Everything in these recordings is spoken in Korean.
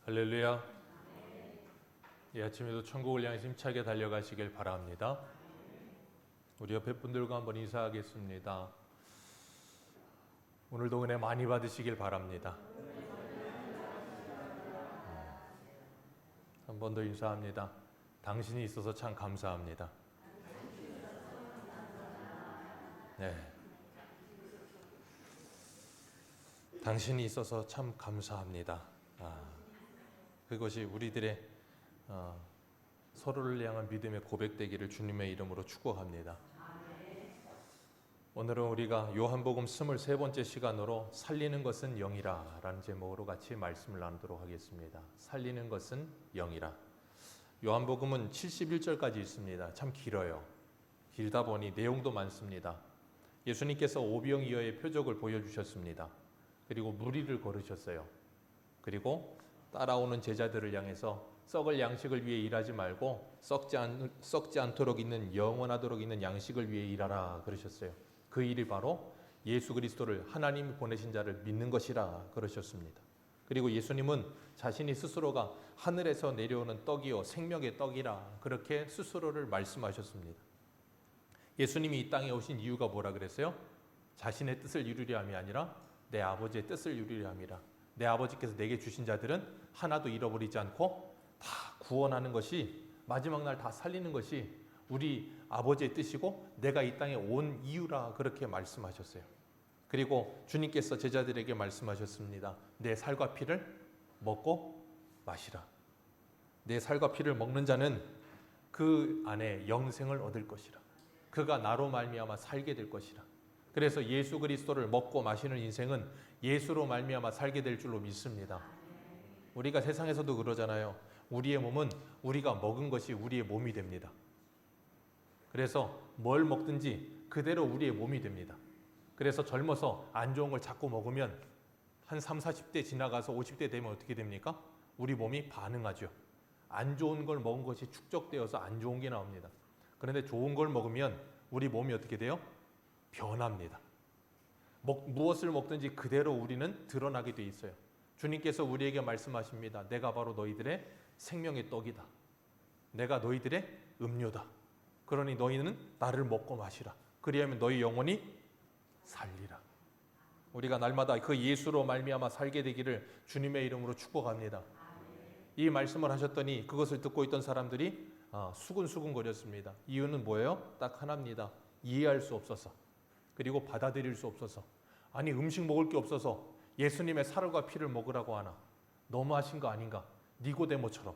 할렐루야. 이 아침에도 천국을 향해 힘차게 달려가시길 바랍니다. 우리 옆에 분들과 한번 인사하겠습니다. 오늘도 은혜 많이 받으시길 바랍니다. 한 번 더 인사합니다. 당신이 있어서 참 감사합니다. 네. 당신이 있어서 참 감사합니다. 그것이 우리들의 서로를 향한 믿음의 고백되기를 주님의 이름으로 축복합니다. 오늘은 우리가 요한복음 23번째 시간으로 살리는 것은 영이라 라는 제목으로 같이 말씀을 나누도록 하겠습니다. 살리는 것은 영이라. 요한복음은 71절까지 있습니다. 참 길어요. 길다 보니 내용도 많습니다. 예수님께서 오병이어의 표적을 보여주셨습니다. 그리고 무리를 걸으셨어요. 그리고 따라오는 제자들을 향해서 썩을 양식을 위해 일하지 말고 썩지 않도록 있는 영원하도록 있는 양식을 위해 일하라 그러셨어요. 그 일이 바로 예수 그리스도를 하나님이 보내신 자를 믿는 것이라 그러셨습니다. 그리고 예수님은 자신이 스스로가 하늘에서 내려오는 떡이요 생명의 떡이라 그렇게 스스로를 말씀하셨습니다. 예수님이 이 땅에 오신 이유가 뭐라 그랬어요? 자신의 뜻을 이루려 함이 아니라 내 아버지의 뜻을 이루려 함이라. 내 아버지께서 내게 주신 자들은 하나도 잃어버리지 않고 다 구원하는 것이, 마지막 날 다 살리는 것이 우리 아버지의 뜻이고 내가 이 땅에 온 이유라 그렇게 말씀하셨어요. 그리고 주님께서 제자들에게 말씀하셨습니다. 내 살과 피를 먹고 마시라. 내 살과 피를 먹는 자는 그 안에 영생을 얻을 것이라. 그가 나로 말미암아 살게 될 것이라. 그래서 예수 그리스도를 먹고 마시는 인생은 예수로 말미암아 살게 될 줄로 믿습니다. 우리가 세상에서도 그러잖아요. 우리의 몸은 우리가 먹은 것이 우리의 몸이 됩니다. 그래서 뭘 먹든지 그대로 우리의 몸이 됩니다. 그래서 젊어서 안 좋은 걸 자꾸 먹으면 한 30, 40대 지나가서 50대 되면 어떻게 됩니까? 우리 몸이 반응하죠. 안 좋은 걸 먹은 것이 축적되어서 안 좋은 게 나옵니다. 그런데 좋은 걸 먹으면 우리 몸이 어떻게 돼요? 변합니다. 무엇을 먹든지 그대로 우리는 드러나게 돼 있어요. 주님께서 우리에게 말씀하십니다. 내가 바로 너희들의 생명의 떡이다. 내가 너희들의 음료다. 그러니 너희는 나를 먹고 마시라. 그리하면 너희 영혼이 살리라. 우리가 날마다 그 예수로 말미암아 살게 되기를 주님의 이름으로 축복합니다. 이 말씀을 하셨더니 그것을 듣고 있던 사람들이 수근수근 거렸습니다. 이유는 뭐예요? 딱 하나입니다. 이해할 수 없어서, 그리고 받아들일 수 없어서. 아니, 음식 먹을 게 없어서 예수님의 살과 피를 먹으라고 하나? 너무하신 거 아닌가? 니고데모처럼.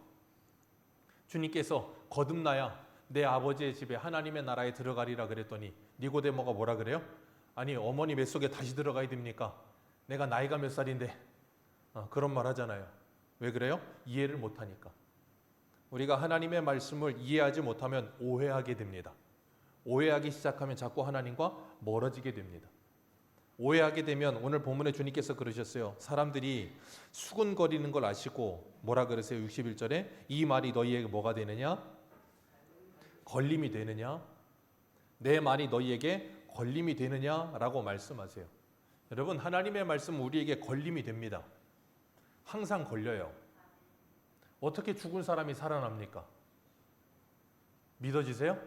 주님께서 거듭나야 내 아버지의 집에 하나님의 나라에 들어가리라 그랬더니 니고데모가 뭐라 그래요? 아니, 어머니 뱃속에 다시 들어가야 됩니까? 내가 나이가 몇 살인데. 그런 말 하잖아요. 왜 그래요? 이해를 못하니까. 우리가 하나님의 말씀을 이해하지 못하면 오해하게 됩니다. 오해하기 시작하면 자꾸 하나님과 멀어지게 됩니다. 오해하게 되면 오늘 본문에 주님께서 그러셨어요. 사람들이 수군거리는 걸 아시고 뭐라 그러세요? 61절에 이 말이 너희에게 뭐가 되느냐? 걸림이 되느냐? 내 말이 너희에게 걸림이 되느냐라고 말씀하세요. 여러분, 하나님의 말씀은 우리에게 걸림이 됩니다. 항상 걸려요. 어떻게 죽은 사람이 살아납니까? 믿어지세요?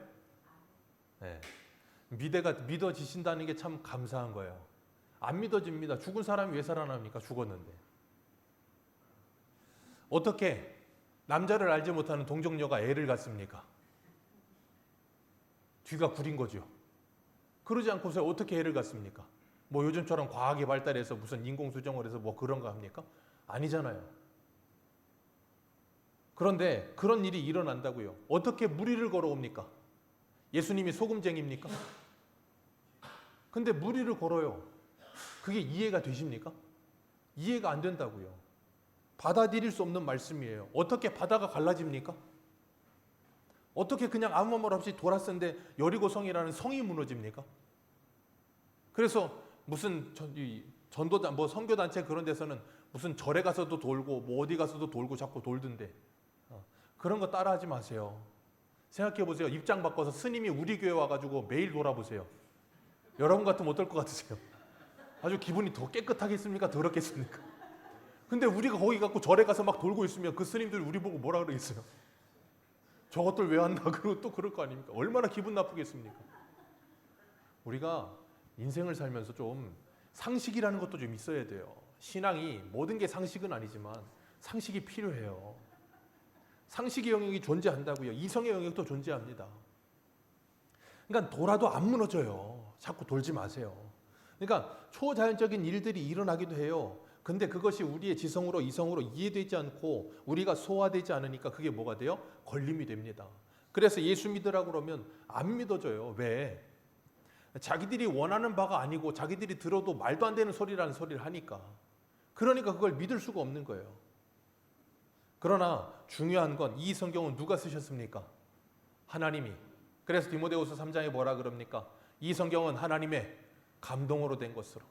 네. 믿어지신다는 게 참 감사한 거예요. 안 믿어집니다. 죽은 사람이 왜 살아납니까? 죽었는데. 어떻게 남자를 알지 못하는 동정녀가 애를 갖습니까? 뒤가 구린 거죠. 그러지 않고서 어떻게 애를 갖습니까? 뭐 요즘처럼 과학이 발달해서 무슨 인공수정을 해서 뭐 그런 거 합니까? 아니잖아요. 그런데 그런 일이 일어난다고요. 어떻게 무리를 걸어옵니까? 예수님이 소금쟁이입니까? 근데 무리를 걸어요. 그게 이해가 되십니까? 이해가 안 된다고요. 받아들일 수 없는 말씀이에요. 어떻게 바다가 갈라집니까? 어떻게 그냥 아무 말 없이 돌았는데 여리고성이라는 성이 무너집니까? 그래서 무슨 전도단, 뭐 선교단체 그런 데서는 무슨 절에 가서도 돌고 뭐 어디 가서도 돌고 자꾸 돌던데 그런 거 따라하지 마세요. 생각해 보세요. 입장 바꿔서 스님이 우리 교회 와가지고 매일 돌아보세요. 여러분 같으면 어떨 것 같으세요? 아주 기분이 더 깨끗하겠습니까? 더럽겠습니까? 근데 우리가 거기 갖고 절에 가서 막 돌고 있으면 그 스님들 우리 보고 뭐라 그러겠어요? 저것들 왜 왔나? 그러고 또 그럴 거 아닙니까? 얼마나 기분 나쁘겠습니까? 우리가 인생을 살면서 좀 상식이라는 것도 좀 있어야 돼요. 신앙이 모든 게 상식은 아니지만 상식이 필요해요. 상식의 영역이 존재한다고요. 이성의 영역도 존재합니다. 그러니까 돌아도 안 무너져요. 자꾸 돌지 마세요. 그러니까 초자연적인 일들이 일어나기도 해요. 근데 그것이 우리의 지성으로 이성으로 이해되지 않고 우리가 소화되지 않으니까 그게 뭐가 돼요? 걸림이 됩니다. 그래서 예수 믿으라고 그러면 안 믿어져요. 왜? 자기들이 원하는 바가 아니고 자기들이 들어도 말도 안 되는 소리라는 소리를 하니까. 그러니까 그걸 믿을 수가 없는 거예요. 그러나 중요한 건 이 성경은 누가 쓰셨습니까? 하나님이. 그래서 디모데후서 3장에 뭐라 그럽니까? 이 성경은 하나님의 감동으로 된 것으로,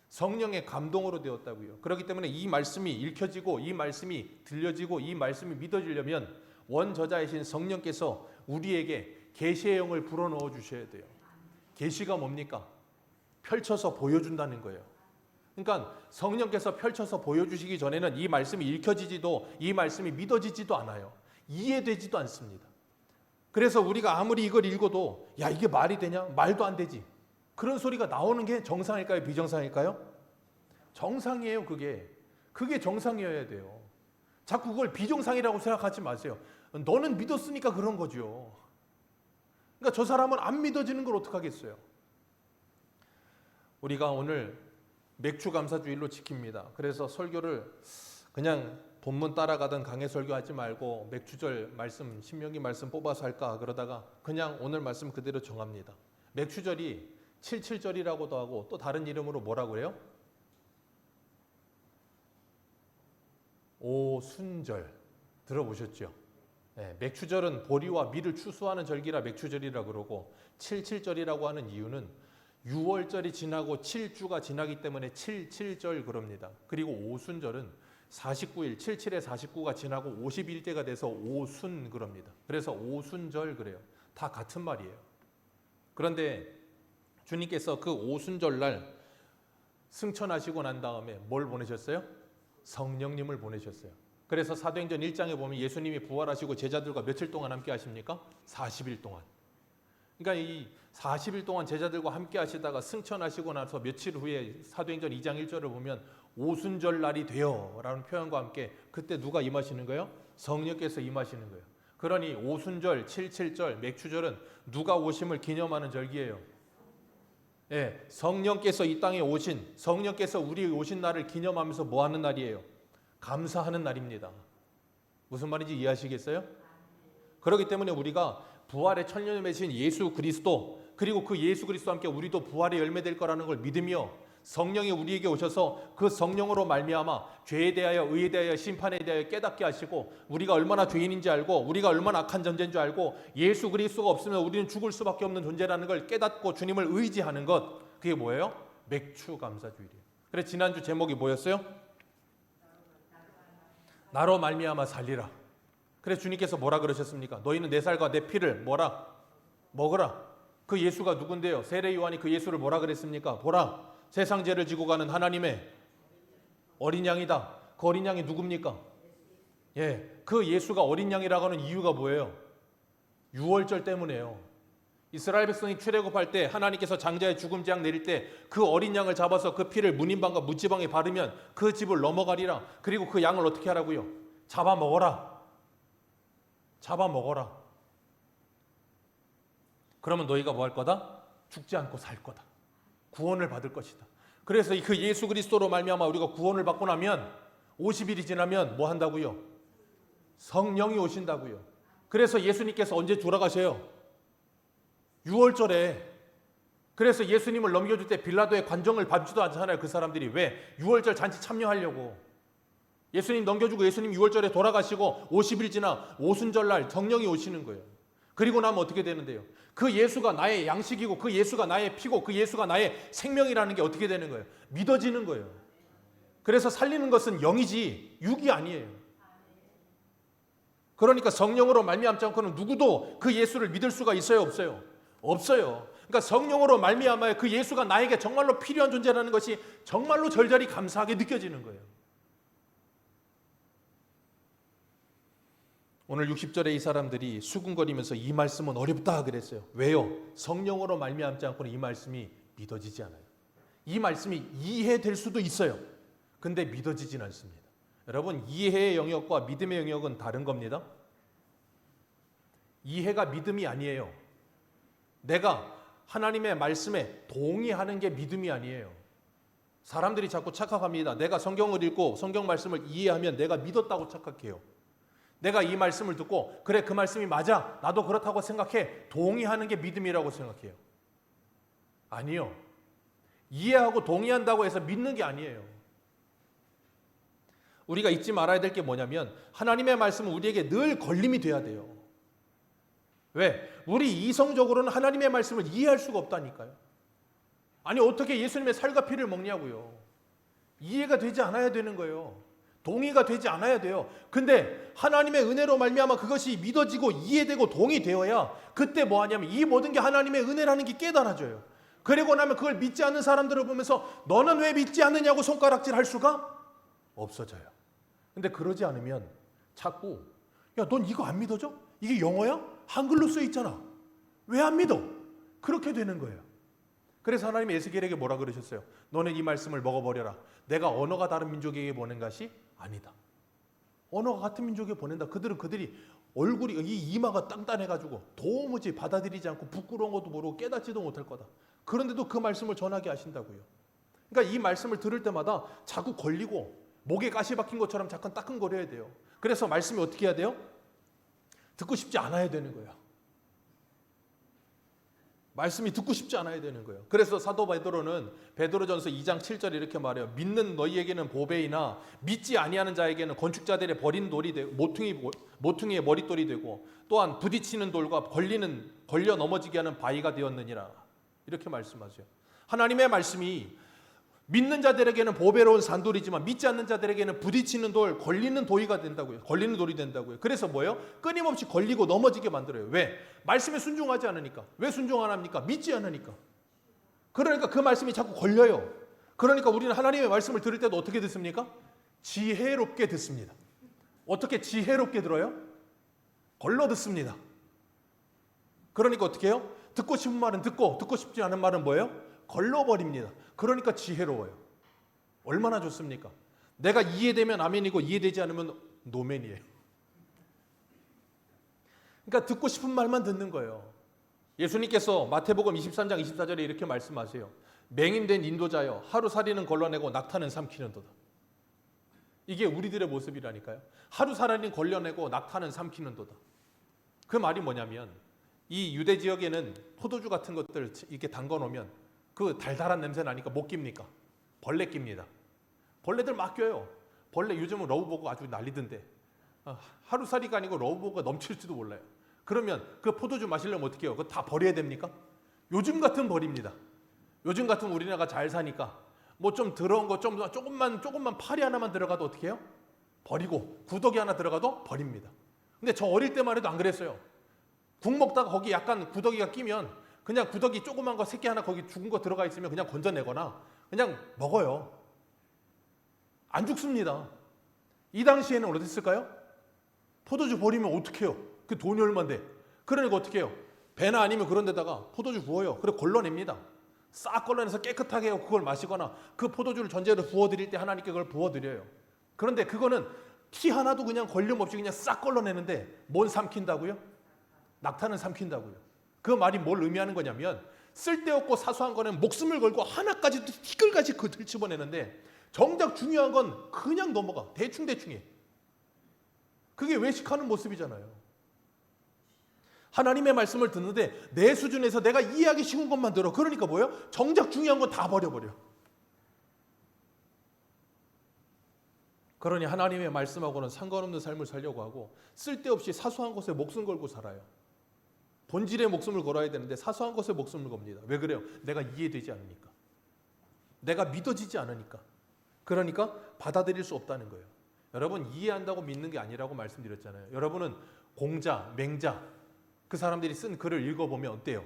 성령의 감동으로 되었다고요. 그렇기 때문에 이 말씀이 읽혀지고 이 말씀이 들려지고 이 말씀이 믿어지려면 원저자이신 성령께서 우리에게 계시의 영을 불어넣어 주셔야 돼요. 계시가 뭡니까? 펼쳐서 보여준다는 거예요. 그러니까 성령께서 펼쳐서 보여주시기 전에는 이 말씀이 읽혀지지도 이 말씀이 믿어지지도 않아요. 이해되지도 않습니다. 그래서 우리가 아무리 이걸 읽어도 야 이게 말이 되냐? 말도 안 되지. 그런 소리가 나오는 게 정상일까요? 비정상일까요? 정상이에요. 그게 정상이어야 돼요. 자꾸 그걸 비정상이라고 생각하지 마세요. 너는 믿었으니까 그런 거죠. 그러니까 저 사람은 안 믿어지는 걸 어떡하겠어요? 우리가 오늘 맥주 감사주일로 지킵니다. 그래서 설교를 그냥 본문 따라가던 강해 설교하지 말고 맥주절 말씀, 신명기 말씀 뽑아서 할까 그러다가 그냥 오늘 말씀 그대로 정합니다. 맥주절이 77절이라고도 하고 또 다른 이름으로 뭐라고 그래요? 오순절 들어보셨죠? 네, 맥주절은 보리와 밀을 추수하는 절기라 맥주절이라 그러고 77절이라고 하는 이유는 6월절이 지나고 7주가 지나기 때문에 77절 그럽니다. 그리고 오순절은 49일, 77에 49가 지나고 51대가 돼서 오순 그럽니다. 그래서 오순절 그래요. 다 같은 말이에요. 그런데 주님께서 그 오순절 날 승천하시고 난 다음에 뭘 보내셨어요? 성령님을 보내셨어요. 그래서 사도행전 1장에 보면 예수님이 부활하시고 제자들과 며칠 동안 함께 하십니까? 40일 동안. 그러니까 이 40일 동안 제자들과 함께 하시다가 승천하시고 나서 며칠 후에 사도행전 2장 1절을 보면 오순절 날이 되어 라는 표현과 함께 그때 누가 임하시는 거예요? 성령께서 임하시는 거예요. 그러니 오순절, 77절, 맥주절은 누가 오심을 기념하는 절기예요. 예, 성령께서 이 땅에 오신, 성령께서 우리 오신 날을 기념하면서 뭐 하는 날이에요? 감사하는 날입니다. 무슨 말인지 이해하시겠어요? 그렇기 때문에 우리가 부활의 천년을 맺으신 예수 그리스도, 그리고 그 예수 그리스도와 함께 우리도 부활의 열매 될 거라는 걸 믿으며 성령이 우리에게 오셔서 그 성령으로 말미암아 죄에 대하여 의에 대하여 심판에 대하여 깨닫게 하시고 우리가 얼마나 죄인인지 알고 우리가 얼마나 악한 존재인 줄 알고 예수 그리스도가 없으면 우리는 죽을 수밖에 없는 존재라는 걸 깨닫고 주님을 의지하는 것, 그게 뭐예요? 맥주 감사주일이에요. 그래서 지난주 제목이 뭐였어요? 나로 말미암아 살리라. 그래서 주님께서 뭐라 그러셨습니까? 너희는 내 살과 내 피를 뭐라? 먹으라. 그 예수가 누군데요? 세례 요한이 그 예수를 뭐라 그랬습니까? 보라, 세상 죄를 지고 가는 하나님의 어린 양이다. 그 어린 양이 누굽니까? 예, 그 예수가 어린 양이라고 하는 이유가 뭐예요? 유월절 때문에요. 이스라엘 백성이 출애굽할 때 하나님께서 장자의 죽음 재앙 내릴 때 그 어린 양을 잡아서 그 피를 문인방과 묻지방에 바르면 그 집을 넘어가리라. 그리고 그 양을 어떻게 하라고요? 잡아먹어라. 잡아먹어라. 그러면 너희가 뭐 할 거다? 죽지 않고 살 거다. 구원을 받을 것이다. 그래서 그 예수 그리스도로 말미암아 우리가 구원을 받고 나면 50일이 지나면 뭐 한다고요? 성령이 오신다고요. 그래서 예수님께서 언제 돌아가셔요? 6월절에. 그래서 예수님을 넘겨줄 때 빌라도의 관정을 밟지도 않잖아요. 그 사람들이. 왜? 6월절 잔치 참여하려고. 예수님 넘겨주고 예수님 6월절에 돌아가시고 50일 지나 오순절날 성령이 오시는 거예요. 그리고 나면 어떻게 되는데요? 그 예수가 나의 양식이고 그 예수가 나의 피고 그 예수가 나의 생명이라는 게 어떻게 되는 거예요? 믿어지는 거예요. 그래서 살리는 것은 영이지 육이 아니에요. 그러니까 성령으로 말미암지 않고는 누구도 그 예수를 믿을 수가 있어요? 없어요? 없어요. 그러니까 성령으로 말미암아 그 예수가 나에게 정말로 필요한 존재라는 것이 정말로 절절히 감사하게 느껴지는 거예요. 오늘 60절에 이 사람들이 수군거리면서 이 말씀은 어렵다 그랬어요. 왜요? 성령으로 말미암지 않고는 이 말씀이 믿어지지 않아요. 이 말씀이 이해될 수도 있어요. 근데 믿어지진 않습니다. 여러분, 이해의 영역과 믿음의 영역은 다른 겁니다. 이해가 믿음이 아니에요. 내가 하나님의 말씀에 동의하는 게 믿음이 아니에요. 사람들이 자꾸 착각합니다. 내가 성경을 읽고 성경 말씀을 이해하면 내가 믿었다고 착각해요. 내가 이 말씀을 듣고 그래 그 말씀이 맞아 나도 그렇다고 생각해 동의하는 게 믿음이라고 생각해요. 아니요. 이해하고 동의한다고 해서 믿는 게 아니에요. 우리가 잊지 말아야 될 게 뭐냐면 하나님의 말씀은 우리에게 늘 걸림이 돼야 돼요. 왜? 우리 이성적으로는 하나님의 말씀을 이해할 수가 없다니까요. 아니 어떻게 예수님의 살과 피를 먹냐고요. 이해가 되지 않아야 되는 거예요. 동의가 되지 않아야 돼요. 근데 하나님의 은혜로 말미암아 그것이 믿어지고 이해되고 동의되어야 그때 뭐 하냐면 이 모든 게 하나님의 은혜라는 게 깨달아져요. 그리고 나면 그걸 믿지 않는 사람들을 보면서 너는 왜 믿지 않느냐고 손가락질 할 수가 없어져요. 근데 그러지 않으면 자꾸 야, 넌 이거 안 믿어져? 이게 영어야? 한글로 써 있잖아. 왜 안 믿어? 그렇게 되는 거예요. 그래서 하나님이 에스겔에게 뭐라 그러셨어요? 너는 이 말씀을 먹어버려라. 내가 언어가 다른 민족에게 보낸 것이 아니다. 언어가 같은 민족에 보낸다. 그들이 얼굴이 이 이마가 단단해가지고 도무지 받아들이지 않고 부끄러운 것도 모르고 깨닫지도 못할 거다. 그런데도 그 말씀을 전하게 하신다고요. 그러니까 이 말씀을 들을 때마다 자꾸 걸리고 목에 가시 박힌 것처럼 잠깐 따끔거려야 돼요. 그래서 말씀이 어떻게 해야 돼요? 듣고 싶지 않아야 되는 거예요. 말씀이 듣고 싶지 않아야 되는 거예요. 그래서 사도 베드로는 베드로전서 2장 7절에 이렇게 말해요. 믿는 너희에게는 보배이나 믿지 아니하는 자에게는 건축자들의 버린 돌이 되고 모퉁이의 머릿돌이 되고 또한 부딪히는 돌과 걸려 넘어지게 하는 바위가 되었느니라. 이렇게 말씀하세요. 하나님의 말씀이 믿는 자들에게는 보배로운 산돌이지만 믿지 않는 자들에게는 부딪히는 돌, 걸리는 돌이 된다고요. 그래서 뭐예요? 끊임없이 걸리고 넘어지게 만들어요. 왜? 말씀에 순종하지 않으니까. 왜 순종 안 합니까? 믿지 않으니까. 그러니까 그 말씀이 자꾸 걸려요. 그러니까 우리는 하나님의 말씀을 들을 때도 어떻게 듣습니까? 지혜롭게 듣습니다. 어떻게 지혜롭게 들어요? 걸러 듣습니다. 그러니까 어떻게 해요? 듣고 싶은 말은 듣고 싶지 않은 말은 뭐예요? 걸러버립니다. 그러니까 지혜로워요. 얼마나 좋습니까? 내가 이해되면 아멘이고 이해되지 않으면 노멘이에요. 그러니까 듣고 싶은 말만 듣는 거예요. 예수님께서 마태복음 23장 24절에 이렇게 말씀하세요. 맹인된 인도자여 하루살이는 걸러내고 낙타는 삼키는도다. 이게 우리들의 모습이라니까요. 하루살이는 걸러내고 낙타는 삼키는도다. 그 말이 뭐냐면 이 유대 지역에는 포도주 같은 것들 이렇게 담궈 놓으면 그 달달한 냄새 나니까 못 낍니까? 벌레 낍니다. 벌레들 막 껴요. 벌레 요즘은 러브버거 아주 난리던데 하루살이가 아니고 러브버거가 넘칠지도 몰라요. 그러면 그 포도주 마시려면 어떻게 해요? 그거 다 버려야 됩니까? 요즘 같은 버립니다. 요즘 같은 우리나라가 잘 사니까 뭐 좀 더러운 거 조금만 파리 하나만 들어가도 어떻게 해요? 버리고 구더기 하나 들어가도 버립니다. 근데 저 어릴 때만 해도 안 그랬어요. 국 먹다가 거기 약간 구더기가 끼면 그냥 구더기 조그만 거 새끼 하나 거기 죽은 거 들어가 있으면 그냥 건져내거나 그냥 먹어요. 안 죽습니다. 이 당시에는 어땠을까요? 포도주 버리면 어떻게 해요? 그 돈이 얼만데. 그러니까 어떻게 해요? 배나 아니면 그런 데다가 포도주 부어요. 그리고 걸러냅니다. 싹 걸러내서 깨끗하게 하고 그걸 마시거나 그 포도주를 전제로 부어드릴 때 하나님께 그걸 부어드려요. 그런데 그거는 티 하나도 그냥 걸림 없이 그냥 싹 걸러내는데 뭔 삼킨다고요? 낙타는 삼킨다고요. 그 말이 뭘 의미하는 거냐면 쓸데없고 사소한 거는 목숨을 걸고 하나까지도 티끌같이 그 들집어내는데 정작 중요한 건 그냥 넘어가. 대충해. 그게 외식하는 모습이잖아요. 하나님의 말씀을 듣는데 내 수준에서 내가 이해하기 쉬운 것만 들어. 그러니까 뭐예요? 정작 중요한 건 다 버려버려. 그러니 하나님의 말씀하고는 상관없는 삶을 살려고 하고 쓸데없이 사소한 것에 목숨 걸고 살아요. 본질의 목숨을 걸어야 되는데 사소한 것에 목숨을 겁니다. 왜 그래요? 내가 이해되지 않으니까. 내가 믿어지지 않으니까. 그러니까 받아들일 수 없다는 거예요. 여러분 이해한다고 믿는 게 아니라고 말씀드렸잖아요. 여러분은 공자, 맹자 그 사람들이 쓴 글을 읽어보면 어때요?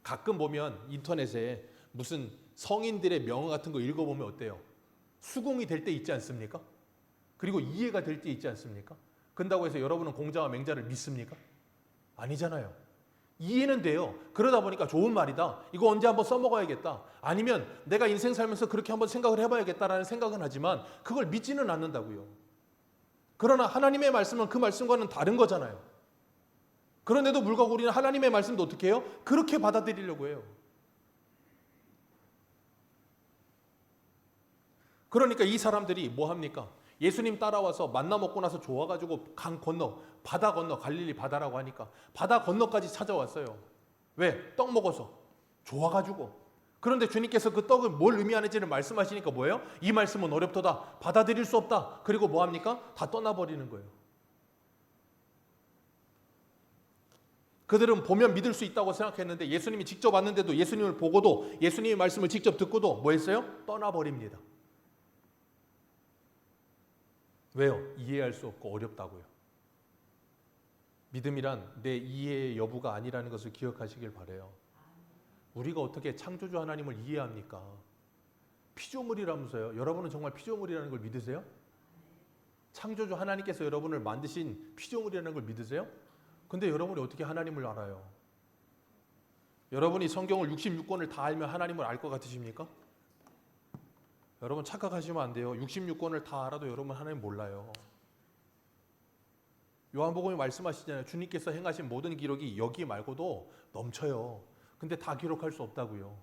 가끔 보면 인터넷에 무슨 성인들의 명언 같은 거 읽어보면 어때요? 수긍이 될 때 있지 않습니까? 그리고 이해가 될 때 있지 않습니까? 근다고 해서 여러분은 공자와 맹자를 믿습니까? 아니잖아요. 이해는 돼요. 그러다 보니까 좋은 말이다. 이거 언제 한번 써먹어야겠다. 아니면 내가 인생 살면서 그렇게 한번 생각을 해봐야겠다라는 생각은 하지만 그걸 믿지는 않는다고요. 그러나 하나님의 말씀은 그 말씀과는 다른 거잖아요. 그런데도 불구하고 우리는 하나님의 말씀도 어떻게 해요? 그렇게 받아들이려고 해요. 그러니까 이 사람들이 뭐 합니까? 예수님 따라와서 만나 먹고 나서 좋아가지고 강 건너, 바다 건너, 갈릴리 바다라고 하니까 바다 건너까지 찾아왔어요. 왜? 떡 먹어서. 좋아가지고. 그런데 주님께서 그 떡을 뭘 의미하는지를 말씀하시니까 뭐예요? 이 말씀은 어렵도다. 받아들일 수 없다. 그리고 뭐 합니까? 다 떠나버리는 거예요. 그들은 보면 믿을 수 있다고 생각했는데 예수님이 직접 왔는데도 예수님을 보고도 예수님의 말씀을 직접 듣고도 뭐 했어요? 떠나버립니다. 왜요? 이해할 수 없고 어렵다고요. 믿음이란 내 이해의 여부가 아니라는 것을 기억하시길 바라요. 우리가 어떻게 창조주 하나님을 이해합니까? 피조물이라면서요. 여러분은 정말 피조물이라는 걸 믿으세요? 창조주 하나님께서 여러분을 만드신 피조물이라는 걸 믿으세요? 근데 여러분이 어떻게 하나님을 알아요? 여러분이 성경을 66권을 다 알면 하나님을 알 것 같으십니까? 여러분 착각하시면 안 돼요. 66권을 다 알아도 여러분 하나님 몰라요. 요한복음이 말씀하시잖아요. 주님께서 행하신 모든 기록이 여기 말고도 넘쳐요. 근데 다 기록할 수 없다고요.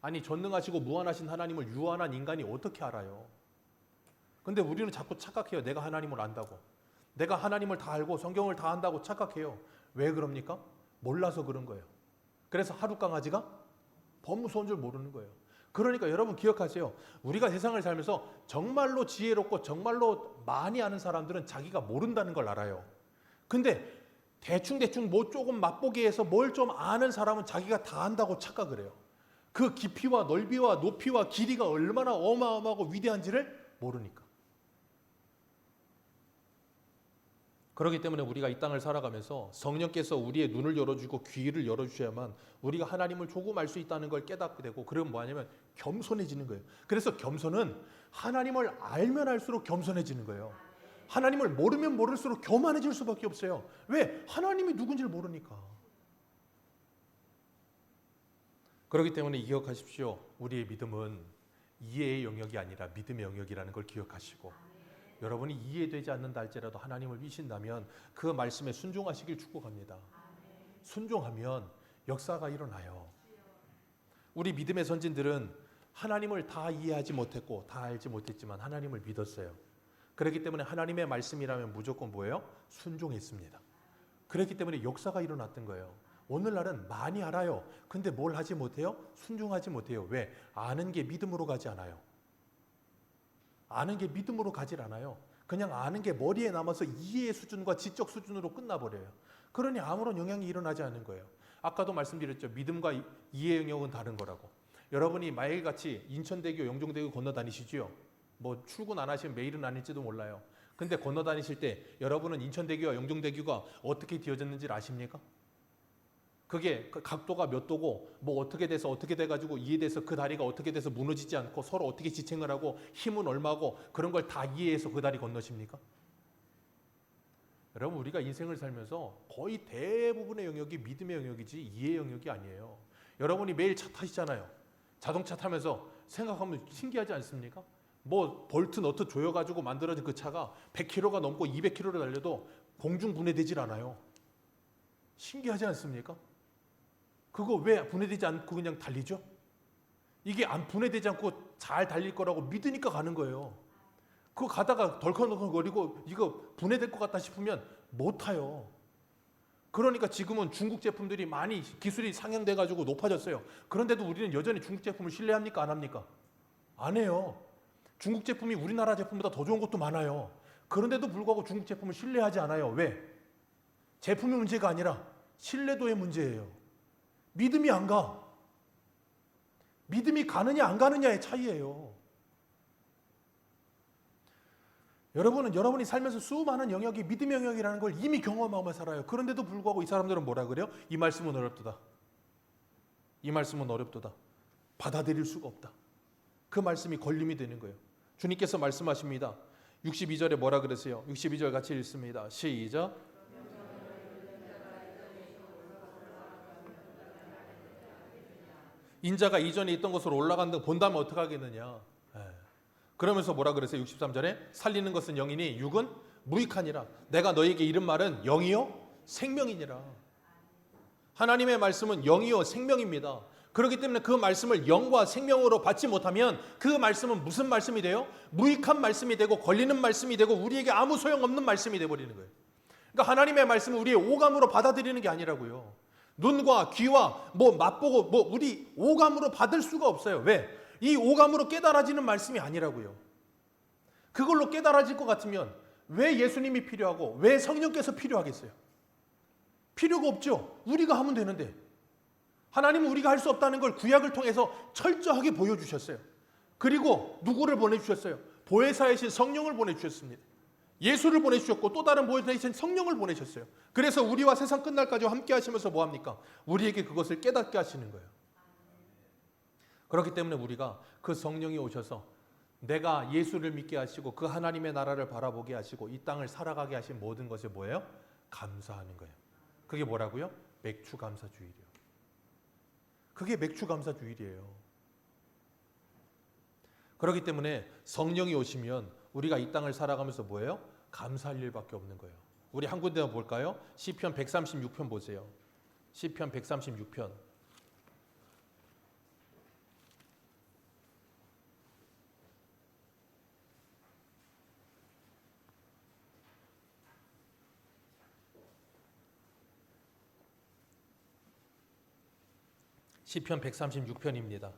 아니 전능하시고 무한하신 하나님을 유한한 인간이 어떻게 알아요? 근데 우리는 자꾸 착각해요. 내가 하나님을 안다고. 내가 하나님을 다 알고 성경을 다 안다고 착각해요. 왜 그럽니까? 몰라서 그런 거예요. 그래서 하루 강아지가 범 무서운 줄 모르는 거예요. 그러니까 여러분 기억하세요. 우리가 세상을 살면서 정말로 지혜롭고 정말로 많이 아는 사람들은 자기가 모른다는 걸 알아요. 근데 대충 뭐 조금 맛보기 해서 뭘 좀 아는 사람은 자기가 다 안다고 착각을 해요. 그 깊이와 넓이와 높이와 길이가 얼마나 어마어마하고 위대한지를 모르니까. 그렇기 때문에 우리가 이 땅을 살아가면서 성령께서 우리의 눈을 열어주고 귀를 열어주셔야만 우리가 하나님을 조금 알 수 있다는 걸 깨닫게 되고, 그러면 뭐냐면 겸손해지는 거예요. 그래서 겸손은 하나님을 알면 알수록 겸손해지는 거예요. 하나님을 모르면 모를수록 교만해질 수밖에 없어요. 왜? 하나님이 누군지를 모르니까. 그렇기 때문에 기억하십시오. 우리의 믿음은 이해의 영역이 아니라 믿음의 영역이라는 걸 기억하시고, 여러분이 이해되지 않는다 할지라도 하나님을 믿으신다면 그 말씀에 순종하시길 축복합니다. 순종하면 역사가 일어나요. 우리 믿음의 선진들은 하나님을 다 이해하지 못했고 다 알지 못했지만 하나님을 믿었어요. 그렇기 때문에 하나님의 말씀이라면 무조건 뭐예요? 순종했습니다. 그렇기 때문에 역사가 일어났던 거예요. 오늘날은 많이 알아요. 근데 뭘 하지 못해요? 순종하지 못해요. 왜? 아는 게 믿음으로 가지 않아요. 아는 게 믿음으로 가질 않아요. 그냥 아는 게 머리에 남아서 이해의 수준과 지적 수준으로 끝나버려요. 그러니 아무런 영향이 일어나지 않는 거예요. 아까도 말씀드렸죠. 믿음과 이해의 영역은 다른 거라고. 여러분이 매일같이 인천대교, 영종대교 건너 다니시죠? 뭐 출근 안 하시면 매일은 아닐지도 몰라요. 근데 건너 다니실 때 여러분은 인천대교와 영종대교가 어떻게 뒤어졌는지를 아십니까? 그게 각도가 몇 도고 뭐 어떻게 돼서 어떻게 돼가지고 이해돼서 그 다리가 어떻게 돼서 무너지지 않고 서로 어떻게 지탱을 하고 힘은 얼마고 그런 걸 다 이해해서 그 다리 건너십니까? 여러분 우리가 인생을 살면서 거의 대부분의 영역이 믿음의 영역이지 이해의 영역이 아니에요. 여러분이 매일 차 타시잖아요. 자동차 타면서 생각하면 신기하지 않습니까? 뭐 볼트 너트 조여가지고 만들어진 그 차가 100km가 넘고 200km를 달려도 공중 분해되질 않아요. 신기하지 않습니까? 그거 왜 분해되지 않고 그냥 달리죠? 이게 안 분해되지 않고 잘 달릴 거라고 믿으니까 가는 거예요. 그거 가다가 덜컹덜컹거리고 이거 분해될 것 같다 싶으면 못 타요. 그러니까 지금은 중국 제품들이 많이 기술이 상향돼가지고 높아졌어요. 그런데도 우리는 여전히 중국 제품을 신뢰합니까? 안 합니까? 안 해요. 중국 제품이 우리나라 제품보다 더 좋은 것도 많아요. 그런데도 불구하고 중국 제품을 신뢰하지 않아요. 왜? 제품의 문제가 아니라 신뢰도의 문제예요. 믿음이 안 가. 믿음이 가느냐 안 가느냐의 차이예요. 여러분은 여러분이 살면서 수많은 영역이 믿음의 영역이라는 걸 이미 경험하고 살아요. 그런데도 불구하고 이 사람들은 뭐라 그래요? 이 말씀은 어렵도다. 이 말씀은 어렵도다. 받아들일 수가 없다. 그 말씀이 걸림이 되는 거예요. 주님께서 말씀하십니다. 62절에 뭐라 그러세요? 62절 같이 읽습니다. 시작. 인자가 이전에 있던 곳으로 올라간다 본다면 어떻게 하겠느냐. 그러면서 뭐라 그러세요? 63절에 살리는 것은 영이니 육은 무익하니라. 내가 너에게 이른 말은 영이요 생명이니라. 하나님의 말씀은 영이요 생명입니다. 그렇기 때문에 그 말씀을 영과 생명으로 받지 못하면 그 말씀은 무슨 말씀이 돼요? 무익한 말씀이 되고 걸리는 말씀이 되고 우리에게 아무 소용없는 말씀이 되어버리는 거예요. 그러니까 하나님의 말씀을 우리의 오감으로 받아들이는 게 아니라고요. 눈과 귀와 맛보고 우리 오감으로 받을 수가 없어요. 왜? 이 오감으로 깨달아지는 말씀이 아니라고요. 그걸로 깨달아질 것 같으면 왜 예수님이 필요하고 왜 성령께서 필요하겠어요? 필요가 없죠. 우리가 하면 되는데. 하나님은 우리가 할 수 없다는 걸 구약을 통해서 철저하게 보여주셨어요. 그리고 누구를 보내주셨어요? 보혜사이신 성령을 보내주셨습니다. 예수를 보내주셨고 또 다른 보혜사이신 성령을 보내셨어요. 그래서 우리와 세상 끝날까지 함께 하시면서 뭐합니까? 우리에게 그것을 깨닫게 하시는 거예요. 그렇기 때문에 우리가 그 성령이 오셔서 내가 예수를 믿게 하시고 그 하나님의 나라를 바라보게 하시고 이 땅을 살아가게 하신 모든 것에 뭐예요? 감사하는 거예요. 그게 뭐라고요? 맥주감사주일이요. 그게 맥주감사주일이에요. 그렇기 때문에 성령이 오시면 우리가 이 땅을 살아가면서 뭐예요? 감사할 일밖에 없는 거예요. 우리 한 군데만 볼까요? 시편 136편 보세요. 시편 136편. 시편 136편입니다.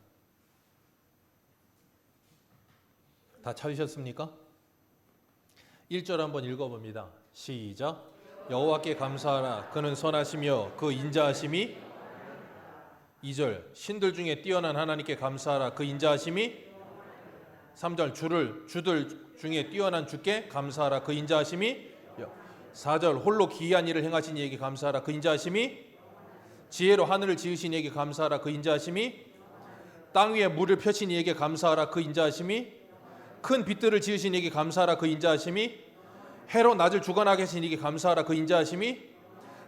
다 찾으셨습니까? 1절 한번 읽어봅니다. 시작. 여호와께 감사하라. 그는 선하시며 그 인자하심이 2절. 신들 중에 뛰어난 하나님께 감사하라. 그 인자하심이 3절. 주들 중에 뛰어난 주께 감사하라. 그 인자하심이 4절. 홀로 기이한 일을 행하신 이에게 감사하라. 그 인자하심이 지혜로 하늘을 지으신 이에게 감사하라. 그 인자하심이 땅 위에 물을 펴신 이에게 감사하라. 그 인자하심이 큰 빛들을 지으신 이에게 감사하라. 그 인자하심이 해로 낮을 주관하게 하신 이에게 감사하라. 그 인자하심이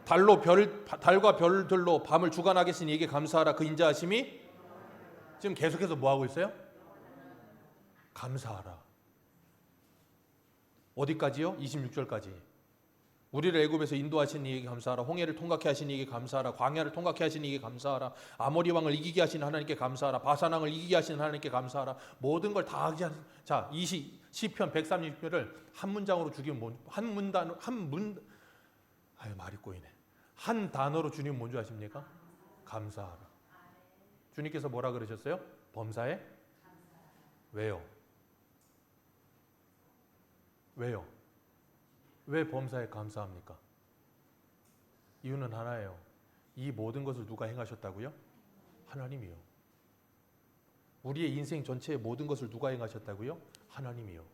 달과 별들로 밤을 주관하게 하신 이에게 감사하라. 그 인자하심이 지금 계속해서 뭐 하고 있어요? 감사하라. 어디까지요? 26절까지. 우리를 애굽에서 인도하신 이에게 감사하라. 홍해를 통과케 하신 이에게 감사하라. 광야를 통과케 하신 이에게 감사하라. 아모리 왕을 이기게 하신 하나님께 감사하라. 바산 왕을 이기게 하신 하나님께 감사하라. 모든 걸 다 하게 하신. 자, 시편 136편을 한 문장으로 죽이면 말이 꼬이네. 한 단어로 주님 뭔지 아십니까? 감사하라. 주님께서 뭐라 그러셨어요? 범사에? 왜요? 왜 범사에 감사합니까? 이유는 하나예요. 이 모든 것을 누가 행하셨다고요? 하나님이요. 우리의 인생 전체의 모든 것을 누가 행하셨다고요? 하나님이요.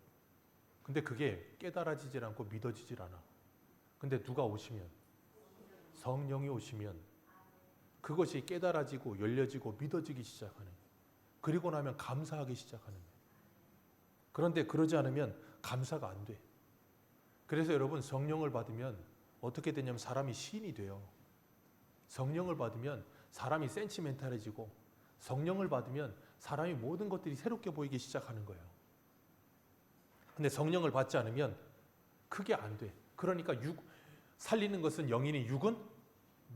근데 그게 깨달아지질 않고 믿어지질 않아. 근데 누가 오시면, 성령이 오시면 그것이 깨달아지고 열려지고 믿어지기 시작하는 거예요. 그리고 나면 감사하기 시작하는 거예요. 그런데 그러지 않으면 감사가 안 돼. 그래서 여러분 성령을 받으면 어떻게 되냐면 사람이 시인이 돼요. 성령을 받으면 사람이 센치멘탈해지고 성령을 받으면 사람이 모든 것들이 새롭게 보이기 시작하는 거예요. 근데 성령을 받지 않으면 그게 안 돼. 그러니까 살리는 것은 영이니 육은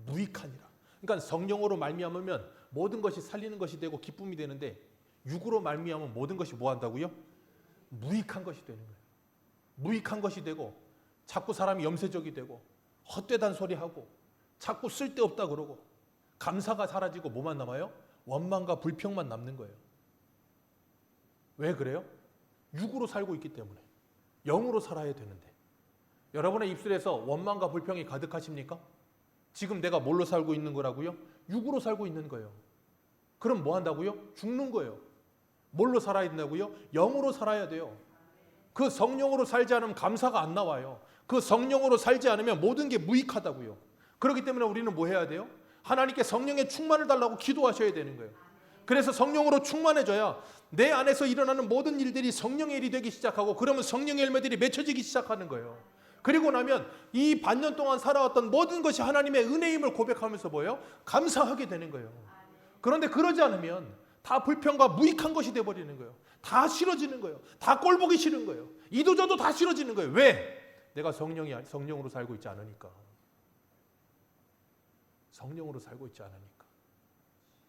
무익하니라. 그러니까 성령으로 말미암으면 모든 것이 살리는 것이 되고 기쁨이 되는데 육으로 말미암으면 모든 것이 뭐 한다고요? 무익한 것이 되는 거예요. 무익한 것이 되고 자꾸 사람이 염세적이 되고 헛되단 소리하고 자꾸 쓸데없다 그러고 감사가 사라지고 뭐만 남아요? 원망과 불평만 남는 거예요. 왜 그래요? 육으로 살고 있기 때문에. 영으로 살아야 되는데. 여러분의 입술에서 원망과 불평이 가득하십니까? 지금 내가 뭘로 살고 있는 거라고요? 육으로 살고 있는 거예요. 그럼 뭐 한다고요? 죽는 거예요. 뭘로 살아야 된다고요? 영으로 살아야 돼요. 그 성령으로 살지 않으면 감사가 안 나와요. 그 성령으로 살지 않으면 모든 게 무익하다고요. 그렇기 때문에 우리는 뭐 해야 돼요? 하나님께 성령의 충만을 달라고 기도하셔야 되는 거예요. 그래서 성령으로 충만해져야 내 안에서 일어나는 모든 일들이 성령의 일이 되기 시작하고, 그러면 성령의 열매들이 맺혀지기 시작하는 거예요. 그리고 나면 이 반년 동안 살아왔던 모든 것이 하나님의 은혜임을 고백하면서 뭐예요? 감사하게 되는 거예요. 그런데 그러지 않으면 다 불평과 무익한 것이 돼버리는 거예요. 다 싫어지는 거예요. 다 꼴보기 싫은 거예요. 이도저도 다 싫어지는 거예요. 왜? 내가 성령으로 살고 있지 않으니까. 성령으로 살고 있지 않으니까.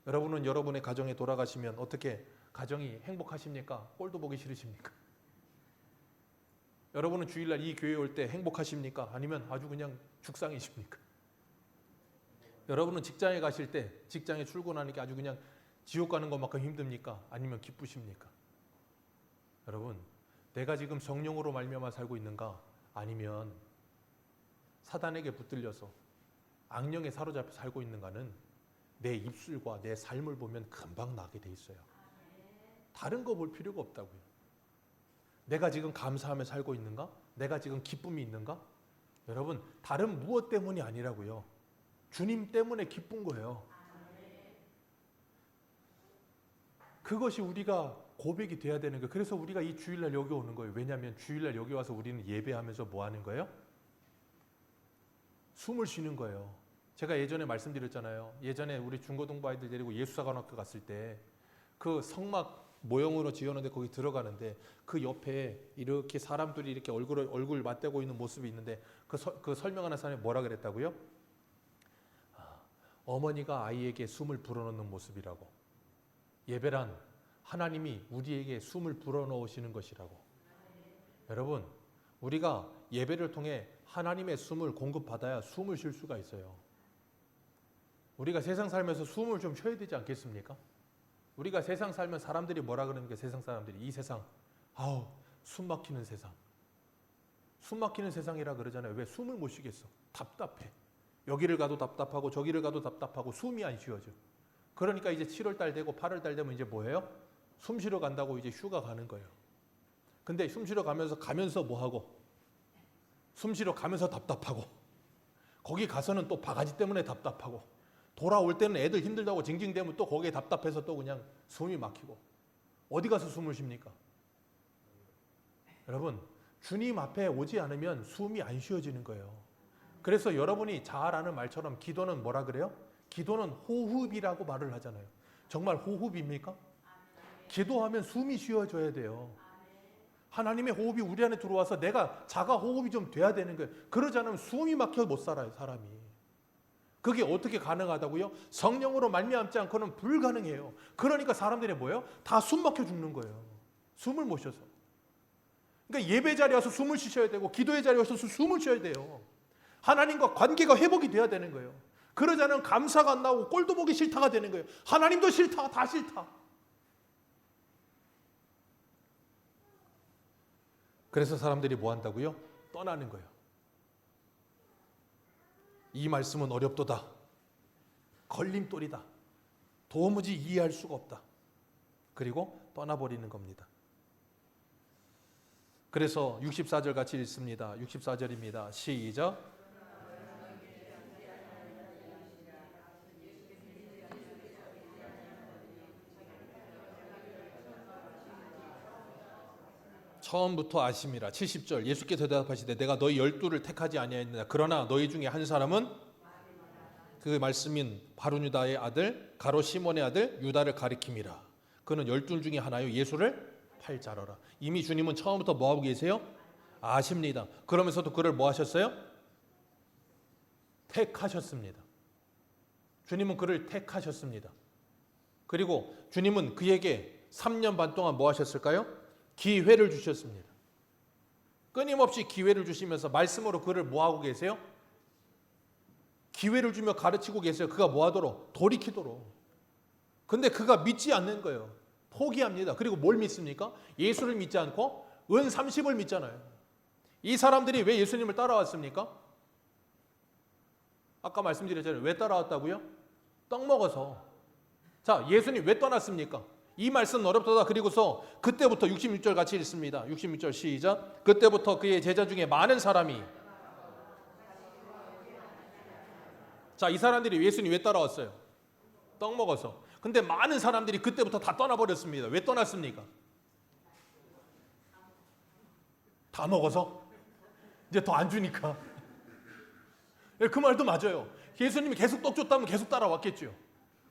여러분은 여러분의 가정에 돌아가시면 어떻게 가정이 행복하십니까? 꼴도 보기 싫으십니까? 여러분은 주일날 이 교회에 올 때 행복하십니까? 아니면 아주 그냥 죽상이십니까? 여러분은 직장에 가실 때 직장에 출근하니까 아주 그냥 지옥 가는 것만큼 힘듭니까? 아니면 기쁘십니까? 여러분, 내가 지금 성령으로 말미암아 살고 있는가? 아니면 사단에게 붙들려서 악령에 사로잡혀 살고 있는가는 내 입술과 내 삶을 보면 금방 나게 돼 있어요. 다른 거 볼 필요가 없다고요. 내가 지금 감사하며 살고 있는가? 내가 지금 기쁨이 있는가? 여러분, 다른 무엇 때문이 아니라고요. 주님 때문에 기쁜 거예요. 그것이 우리가 고백이 돼야 되는 거예요. 그래서 우리가 이 주일날 여기 오는 거예요. 왜냐하면 주일날 여기 와서 우리는 예배하면서 뭐 하는 거예요? 숨을 쉬는 거예요. 제가 예전에 말씀드렸잖아요. 예전에 우리 중고등부 아이들 데리고 예수사관학교 갔을 때 그 성막 모형으로 지었는데 거기 들어가는데 그 옆에 이렇게 사람들이 이렇게 얼굴 맞대고 있는 모습이 있는데 그 설명하는 사람이 뭐라 그랬다고요? 어머니가 아이에게 숨을 불어넣는 모습이라고. 예배란 하나님이 우리에게 숨을 불어넣으시는 것이라고. 여러분, 우리가 예배를 통해 하나님의 숨을 공급받아야 숨을 쉴 수가 있어요. 우리가 세상 살면서 숨을 좀 쉬어야 되지 않겠습니까? 우리가 세상 살면 사람들이 뭐라 그러니까 세상 사람들이 이 세상 숨 막히는 세상. 숨 막히는 세상이라 그러잖아요. 왜? 숨을 못 쉬겠어. 답답해. 여기를 가도 답답하고 저기를 가도 답답하고 숨이 안 쉬어져. 그러니까 이제 7월달 되고 8월달 되면 이제 뭐예요? 숨 쉬러 간다고 이제 휴가 가는 거예요. 근데 숨 쉬러 가면서 뭐하고? 숨 쉬러 가면서 답답하고, 거기 가서는 또 바가지 때문에 답답하고, 돌아올 때는 애들 힘들다고 징징대면 또 거기에 답답해서 또 그냥 숨이 막히고, 어디 가서 숨을 쉽니까? 여러분, 주님 앞에 오지 않으면 숨이 안 쉬어지는 거예요. 그래서 여러분이 잘 아는 말처럼 기도는 뭐라 그래요? 기도는 호흡이라고 말을 하잖아요. 정말 호흡입니까? 기도하면 숨이 쉬어져야 돼요. 하나님의 호흡이 우리 안에 들어와서 내가 자가 호흡이 좀 돼야 되는 거예요. 그러지 않으면 숨이 막혀 못 살아요, 사람이. 그게 어떻게 가능하다고요? 성령으로 말미암지 않고는 불가능해요. 그러니까 사람들이 뭐예요? 다 숨 막혀 죽는 거예요. 숨을 못 쉬어서. 그러니까 예배 자리에 와서 숨을 쉬셔야 되고, 기도의 자리에 와서 숨을 쉬어야 돼요. 하나님과 관계가 회복이 돼야 되는 거예요. 그러지 않으면 감사가 안 나오고 꼴도 보기 싫다가 되는 거예요. 하나님도 싫다, 다 싫다. 그래서 사람들이 뭐 한다고요? 떠나는 거예요. 이 말씀은 어렵도다. 걸림돌이다. 도무지 이해할 수가 없다. 그리고 떠나버리는 겁니다. 그래서 64절 같이 읽습니다. 64절입니다. 시작. 처음부터 아심이라. 70절 예수께 대답하시되 내가 너희 12를 택하지 아니하였느냐. 그러나 너희 중에 한 사람은, 그 말씀인 바르유다의 아들 가롯 시몬의 아들 유다를 가리킴이라. 그는 12 중에 하나요. 예수를 팔자러라. 이미 주님은 처음부터 뭐하고 계세요? 아십니다. 그러면서도 그를 뭐 하셨어요? 택하셨습니다. 주님은 그를 택하셨습니다. 그리고 주님은 그에게 3년 반 동안 뭐 하셨을까요? 기회를 주셨습니다. 끊임없이 기회를 주시면서 말씀으로 그를 뭐하고 계세요? 기회를 주며 가르치고 계세요. 그가 뭐하도록? 돌이키도록. 근데 그가 믿지 않는 거예요. 포기합니다. 그리고 뭘 믿습니까? 예수를 믿지 않고 은 30을 믿잖아요. 이 사람들이 왜 예수님을 따라왔습니까? 아까 말씀드렸잖아요. 왜 따라왔다고요? 떡 먹어서. 자, 예수님 왜 떠났습니까? 이 말씀 어렵다. 그리고서 그때부터 66절 같이 읽습니다. 66절 시작. 그때부터 그의 제자 중에 많은 사람이. 자, 이 사람들이 예수님 왜 따라왔어요? 떡 먹어서. 근데 많은 사람들이 그때부터 다 떠나버렸습니다. 왜 떠났습니까? 다 먹어서? 이제 더 안 주니까. 그 말도 맞아요. 예수님이 계속 떡 줬다면 계속 따라왔겠죠.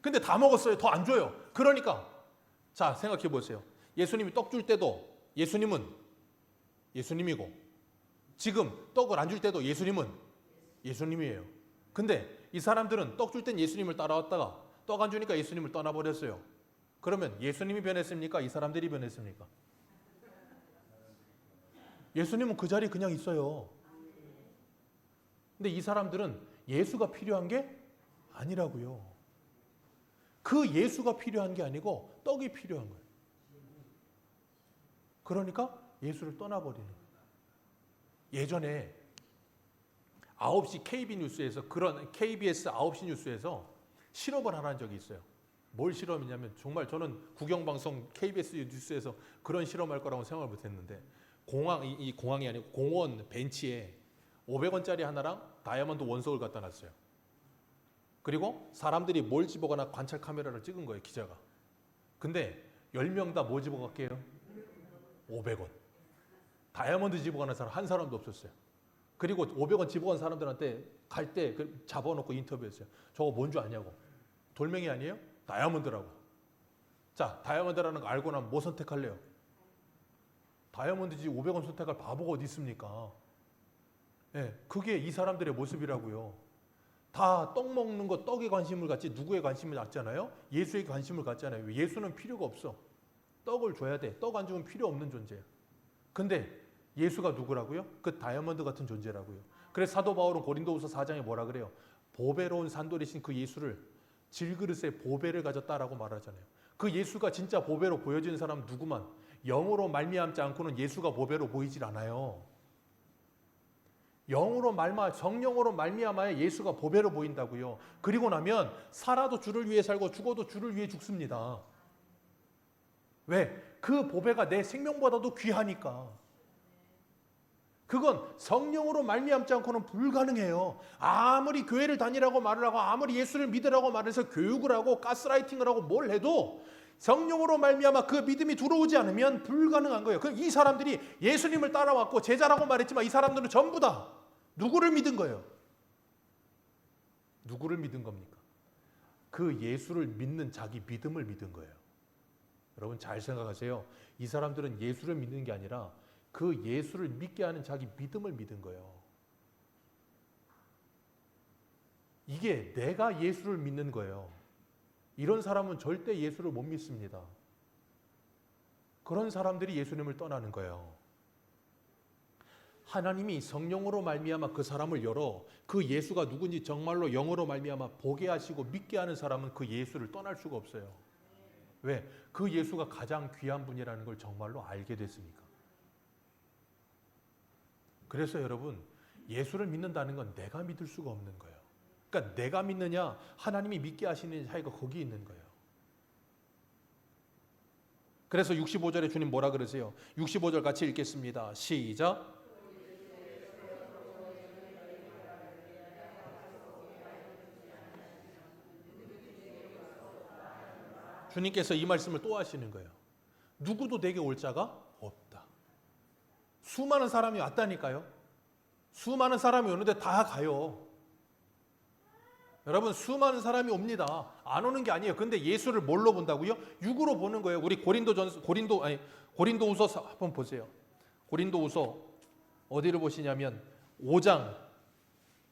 근데 다 먹었어요. 더 안 줘요. 그러니까 자, 생각해 보세요. 예수님이 떡 줄 때도 예수님은 예수님이고, 지금 떡을 안 줄 때도 예수님은 예수님이에요. 근데 이 사람들은 떡 줄 땐 예수님을 따라왔다가 떡 안 주니까 예수님을 떠나버렸어요. 그러면 예수님이 변했습니까? 이 사람들이 변했습니까? 예수님은 그 자리에 그냥 있어요. 근데 이 사람들은 예수가 필요한 게 아니라고요. 그 예수가 필요한 게 아니고 떡이 필요한 거예요. 그러니까 예수를 떠나버리는 거예요. 예전에 9시 KB 뉴스에서 그런 KBS 9시 뉴스에서 실험을 하나 한 적이 있어요. 뭘 실험이냐면 정말 저는 국영방송 KBS 뉴스에서 그런 실험할 거라고 생각을 못했는데 이 공항이 아니고 공원 벤치에 500원짜리 하나랑 다이아몬드 원석을 갖다 놨어요. 그리고 사람들이 뭘 집어가나 관찰 카메라를 찍은 거예요, 기자가. 근데 10명 다 뭐 집어갈게요? 500원. 다이아몬드 집어가는 사람 한 사람도 없었어요. 그리고 500원 집어간 사람들한테 갈 때 잡아놓고 인터뷰했어요. 저거 뭔 줄 아냐고. 돌멩이 아니에요? 다이아몬드라고. 자, 다이아몬드라는 거 알고 나면 뭐 선택할래요? 다이아몬드지 500원 선택할 바보가 어디 있습니까? 예, 그게 이 사람들의 모습이라고요. 다 떡 먹는 거 떡에 관심을 갖지 누구의 관심을 갖잖아요? 예수의 관심을 갖잖아요. 예수는 필요가 없어. 떡을 줘야 돼. 떡 안 주면 필요 없는 존재야. 근데 예수가 누구라고요? 그 다이아몬드 같은 존재라고요. 그래서 사도 바울은 고린도후서 4장에 뭐라 그래요? 보배로운 산돌이신 그 예수를 질그릇에 보배를 가졌다라고 말하잖아요. 그 예수가 진짜 보배로 보여지는 사람은 누구만? 영으로 말미암지 않고는 예수가 보배로 보이질 않아요. 영으로 성령으로 말미암아야 예수가 보배로 보인다고요. 그리고 나면 살아도 주를 위해 살고 죽어도 주를 위해 죽습니다. 왜? 그 보배가 내 생명보다도 귀하니까. 그건 성령으로 말미암지 않고는 불가능해요. 아무리 교회를 다니라고 말을 하고 아무리 예수를 믿으라고 말해서 교육을 하고 가스라이팅을 하고 뭘 해도 성령으로 말미암아 그 믿음이 들어오지 않으면 불가능한 거예요. 그럼 이 사람들이 예수님을 따라왔고 제자라고 말했지만 이 사람들은 전부 다 누구를 믿은 거예요? 누구를 믿은 겁니까? 그 예수를 믿는 자기 믿음을 믿은 거예요. 여러분 잘 생각하세요. 이 사람들은 예수를 믿는 게 아니라 그 예수를 믿게 하는 자기 믿음을 믿은 거예요. 이게 내가 예수를 믿는 거예요. 이런 사람은 절대 예수를 못 믿습니다. 그런 사람들이 예수님을 떠나는 거예요. 하나님이 성령으로 말미암아 그 사람을 열어 그 예수가 누군지 정말로 영으로 말미암아 보게 하시고 믿게 하는 사람은 그 예수를 떠날 수가 없어요. 왜? 그 예수가 가장 귀한 분이라는 걸 정말로 알게 됐으니까. 그래서 여러분, 예수를 믿는다는 건 내가 믿을 수가 없는 거예요. 그러니까 내가 믿느냐 하나님이 믿게 하시는 차이가 거기 있는 거예요. 그래서 65절에 주님 뭐라 그러세요? 65절 같이 읽겠습니다. 시작. 주님께서 이 말씀을 또 하시는 거예요. 누구도 내게 올 자가 없다. 수많은 사람이 왔다니까요. 수많은 사람이 오는데 다 가요. 여러분 수많은 사람이 옵니다. 안 오는 게 아니에요. 근데 예수를 뭘로 본다고요? 육으로 보는 거예요. 우리 고린도후서 한번 보세요. 고린도후서 어디를 보시냐면 5장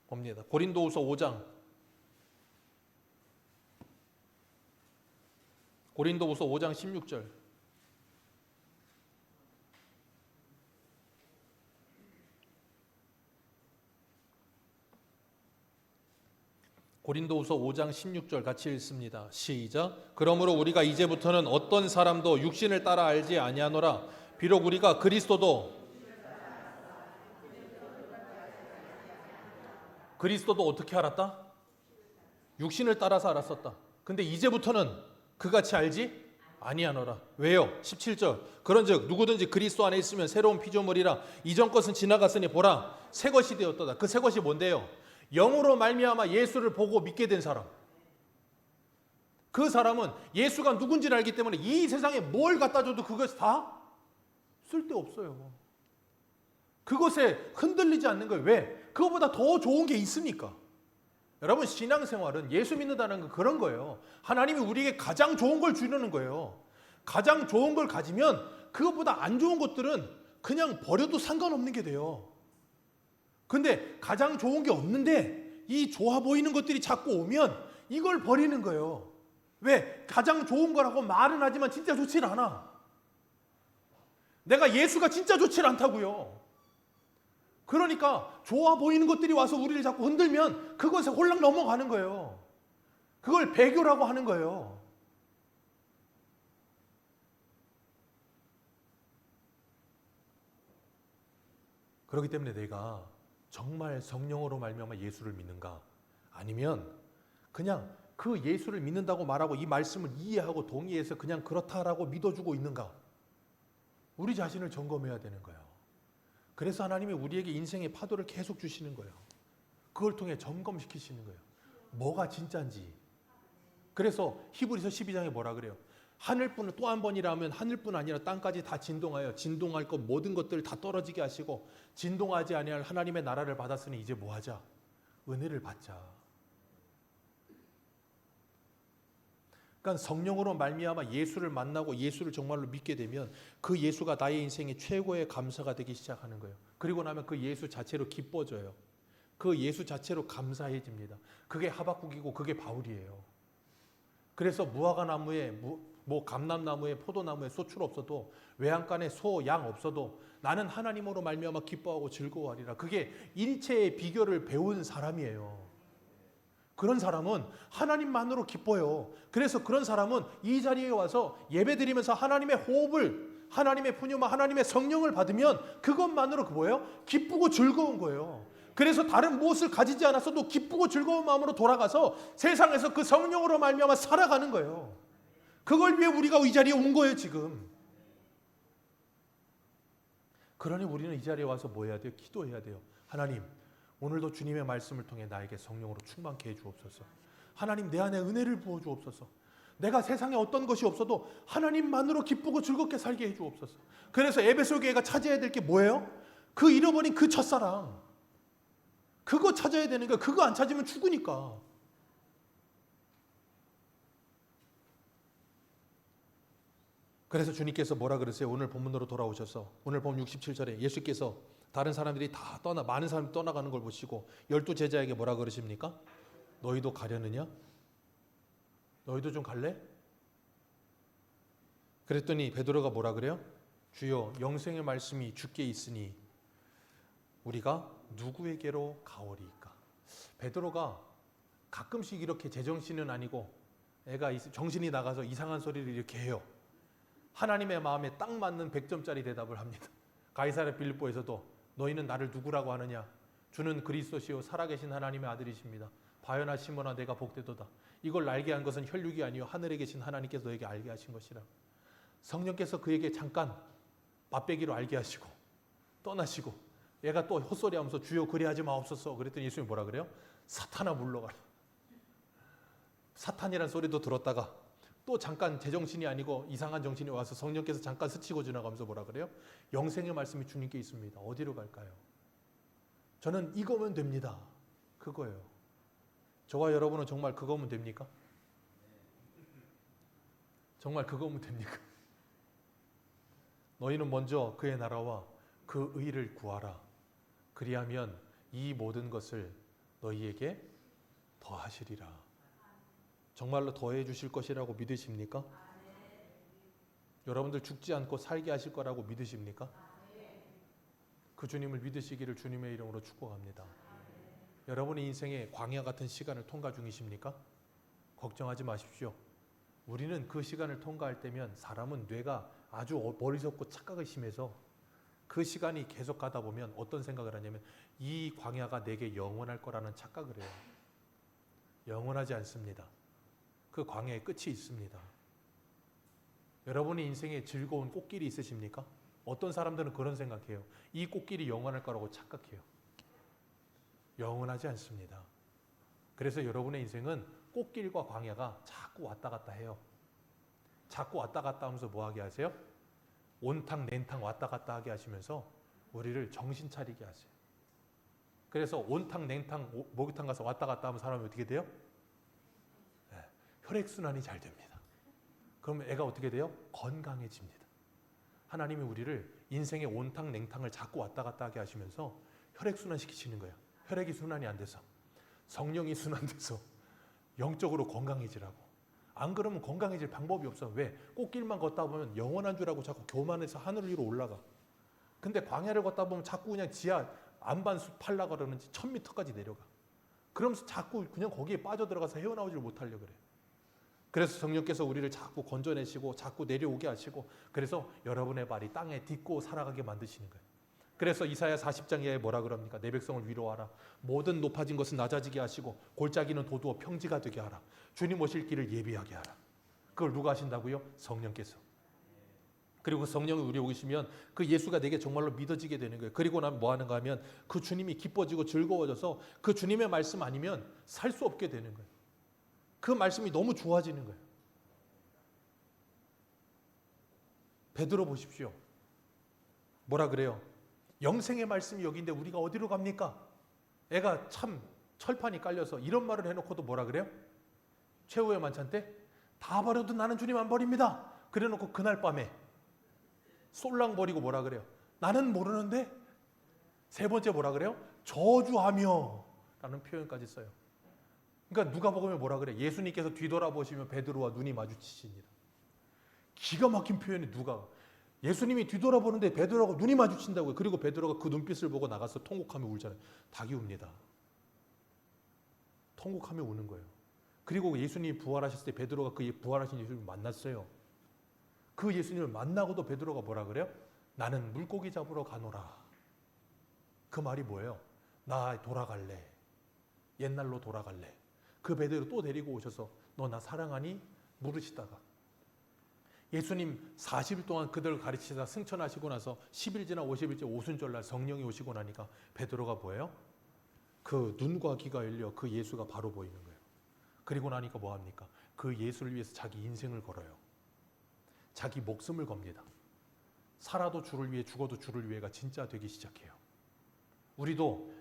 봅니다. 고린도후서 5장. 고린도후서 5장 16절. 고린도후서 5장 16절 같이 읽습니다. 시작. 그러므로 우리가 이제부터는 어떤 사람도 육신을 따라 알지 아니하노라. 비록 우리가 그리스도도 어떻게 알았다? 육신을 따라서 알았었다. 근데 이제부터는 그같이 알지 아니하노라. 왜요? 17절. 그런즉 누구든지 그리스도 안에 있으면 새로운 피조물이라. 이전 것은 지나갔으니 보라 새 것이 되었도다. 그 새 것이 뭔데요? 영으로 말미암아 예수를 보고 믿게 된 사람. 그 사람은 예수가 누군지를 알기 때문에 이 세상에 뭘 갖다 줘도 그것이 다 쓸데없어요. 그것에 흔들리지 않는 거예요. 왜? 그것보다 더 좋은 게 있으니까. 여러분, 신앙생활은 예수 믿는다는 건 그런 거예요. 하나님이 우리에게 가장 좋은 걸 주려는 거예요. 가장 좋은 걸 가지면 그것보다 안 좋은 것들은 그냥 버려도 상관없는 게 돼요. 근데 가장 좋은 게 없는데 이 좋아 보이는 것들이 자꾸 오면 이걸 버리는 거예요. 왜? 가장 좋은 거라고 말은 하지만 진짜 좋질 않아. 내가 예수가 진짜 좋질 않다고요. 그러니까 좋아 보이는 것들이 와서 우리를 자꾸 흔들면 그것에 홀랑 넘어가는 거예요. 그걸 배교라고 하는 거예요. 그렇기 때문에 내가 정말 성령으로 말미암아 예수를 믿는가? 아니면 그냥 그 예수를 믿는다고 말하고 이 말씀을 이해하고 동의해서 그냥 그렇다라고 믿어주고 있는가? 우리 자신을 점검해야 되는 거예요. 그래서 하나님이 우리에게 인생의 파도를 계속 주시는 거예요. 그걸 통해 점검시키시는 거예요. 뭐가 진짜인지. 그래서 히브리서 12장에 뭐라 그래요? 하늘뿐을 또 한 번이라면 하늘뿐 아니라 땅까지 다 진동하여 진동할 것 모든 것들 다 떨어지게 하시고 진동하지 아니할 하나님의 나라를 받았으니 이제 뭐 하자? 은혜를 받자. 그러니까 성령으로 말미암아 예수를 만나고 예수를 정말로 믿게 되면 그 예수가 나의 인생의 최고의 감사가 되기 시작하는 거예요. 그리고 나면 그 예수 자체로 기뻐져요. 그 예수 자체로 감사해집니다. 그게 하박국이고 그게 바울이에요. 그래서 무화과나무에 감람나무에 포도나무에 소출 없어도 외양간에 소, 양 없어도 나는 하나님으로 말미암아 기뻐하고 즐거워하리라. 그게 일체의 비결을 배운 사람이에요. 그런 사람은 하나님만으로 기뻐요. 그래서 그런 사람은 이 자리에 와서 예배드리면서 하나님의 호흡을, 하나님의 푸념과 하나님의 성령을 받으면 그것만으로 뭐예요? 기쁘고 즐거운 거예요. 그래서 다른 무엇을 가지지 않았어도 기쁘고 즐거운 마음으로 돌아가서 세상에서 그 성령으로 말미암아 살아가는 거예요. 그걸 위해 우리가 이 자리에 온 거예요, 지금. 그러니 우리는 이 자리에 와서 뭐 해야 돼요? 기도해야 돼요. 하나님, 오늘도 주님의 말씀을 통해 나에게 성령으로 충만케 해 주옵소서. 하나님, 내 안에 은혜를 부어 주옵소서. 내가 세상에 어떤 것이 없어도 하나님만으로 기쁘고 즐겁게 살게 해 주옵소서. 그래서 에베소 교회가 찾아야 될 게 뭐예요? 그 잃어버린 그 첫사랑. 그거 찾아야 되는 거예요. 그거 안 찾으면 죽으니까. 그래서 주님께서 뭐라 그러세요? 오늘 본문으로 돌아오셔서 오늘 본 67절에 예수께서 다른 사람들이 다 많은 사람이 떠나가는 걸 보시고 12 제자에게 뭐라 그러십니까? 너희도 가려느냐? 너희도 좀 갈래? 그랬더니 베드로가 뭐라 그래요? 주여, 영생의 말씀이 주께 있으니 우리가 누구에게로 가오리이까? 베드로가 가끔씩 이렇게 제정신은 아니고 애가 정신이 나가서 이상한 소리를 이렇게 해요. 하나님의 마음에 딱 맞는 100점짜리 대답을 합니다. 가이사랴 빌립보에서도 너희는 나를 누구라고 하느냐? 주는 그리스도시요 살아계신 하나님의 아들이십니다. 바요나 시몬아, 내가 복되도다. 이걸 알게 한 것은 혈육이 아니요 하늘에 계신 하나님께서 너에게 알게 하신 것이라. 성령께서 그에게 잠깐 맛배기로 알게 하시고 떠나시고 얘가 또 헛소리하면서 주여 그리하지 마옵소서. 그랬더니 예수님이 뭐라 그래요? 사탄아 물러가라. 사탄이란 소리도 들었다가 또 잠깐 제정신이 아니고 이상한 정신이 와서 성령께서 잠깐 스치고 지나가면서 뭐라 그래요? 영생의 말씀이 주님께 있습니다. 어디로 갈까요? 저는 이거면 됩니다. 그거예요. 저와 여러분은 정말 그거면 됩니까? 정말 그거면 됩니까? 너희는 먼저 그의 나라와 그 의를 구하라. 그리하면 이 모든 것을 너희에게 더하시리라. 정말로 더해 주실 것이라고 믿으십니까? 여러분들 죽지 않고 살게 하실 거라고 믿으십니까? 그 주님을 믿으시기를 주님의 이름으로 축복합니다. 여러분의 인생의 광야 같은 시간을 통과 중이십니까? 걱정하지 마십시오. 우리는 그 시간을 통과할 때면 사람은 뇌가 아주 어리석고 착각이 심해서 그 시간이 계속 가다 보면 어떤 생각을 하냐면 이 광야가 내게 영원할 거라는 착각을 해요. 영원하지 않습니다. 그 광야의 끝이 있습니다. 여러분의 인생에 즐거운 꽃길이 있으십니까? 어떤 사람들은 그런 생각해요. 이 꽃길이 영원할 거라고 착각해요. 영원하지 않습니다. 그래서 여러분의 인생은 꽃길과 광야가 자꾸 왔다 갔다 해요. 자꾸 왔다 갔다 하면서 뭐 하게 하세요? 온탕 냉탕 왔다 갔다 하게 하시면서 우리를 정신 차리게 하세요. 그래서 온탕 냉탕 목욕탕 가서 왔다 갔다 하면 사람이 어떻게 돼요? 네, 혈액순환이 잘 됩니다. 그러면 애가 어떻게 돼요? 건강해집니다. 하나님이 우리를 인생의 온탕 냉탕을 자꾸 왔다 갔다 하게 하시면서 혈액순환 시키시는 거예요. 혈액이 순환이 안 돼서, 성령이 순환돼서 영적으로 건강해지라고. 안 그러면 건강해질 방법이 없어. 왜? 꽃길만 걷다 보면 영원한 줄 알고 자꾸 교만해서 하늘 위로 올라가. 근데 광야를 걷다 보면 자꾸 그냥 지하 안반수 팔라 그러는지 1000m까지 내려가. 그러면서 자꾸 그냥 거기에 빠져들어가서 헤어나오지를 못하려고 그래. 그래서 성령께서 우리를 자꾸 건져내시고 자꾸 내려오게 하시고, 그래서 여러분의 발이 땅에 딛고 살아가게 만드시는 거예요. 그래서 이사야 40장에 뭐라 그럽니까? 내 백성을 위로하라. 모든 높아진 것은 낮아지게 하시고 골짜기는 도두어 평지가 되게 하라. 주님 오실 길을 예비하게 하라. 그걸 누가 하신다고요? 성령께서. 그리고 성령이 우리 오시면 그 예수가 내게 정말로 믿어지게 되는 거예요. 그리고 나면 뭐 하는가 하면 그 주님이 기뻐지고 즐거워져서 그 주님의 말씀 아니면 살 수 없게 되는 거예요. 그 말씀이 너무 좋아지는 거예요. 베드로 보십시오. 뭐라 그래요? 영생의 말씀이 여기인데 우리가 어디로 갑니까? 애가 참 철판이 깔려서 이런 말을 해놓고도 뭐라 그래요? 최후의 만찬 때 다 버려도 나는 주님 안 버립니다. 그래놓고 그날 밤에 솔랑 버리고 뭐라 그래요? 나는 모르는데. 세 번째 뭐라 그래요? 저주하며 라는 표현까지 써요. 그러니까 누가복음에 뭐라 그래? 예수님께서 뒤돌아보시며 베드로와 눈이 마주치시니라. 기가 막힌 표현이 누가? 예수님이 뒤돌아보는데 베드로하고 눈이 마주친다고요. 그리고 베드로가 그 눈빛을 보고 나가서 통곡하며 울잖아요. 닭이 웁니다. 통곡하며 우는 거예요. 그리고 예수님이 부활하셨을 때 베드로가 그 부활하신 예수님을 만났어요. 그 예수님을 만나고도 베드로가 뭐라 그래요? 나는 물고기 잡으러 가노라. 그 말이 뭐예요? 나 돌아갈래. 옛날로 돌아갈래. 그 베드로 또 데리고 오셔서 너 나 사랑하니? 물으시다가 예수님 40일 동안 그들을 가르치다 승천하시고 나서 10일 지나 50일째 오순절날 성령이 오시고 나니까 베드로가 뭐예요? 그 눈과 귀가 열려 그 예수가 바로 보이는 거예요. 그리고 나니까 뭐합니까? 그 예수를 위해서 자기 인생을 걸어요. 자기 목숨을 겁니다. 살아도 주를 위해 죽어도 주를 위해가 진짜 되기 시작해요. 우리도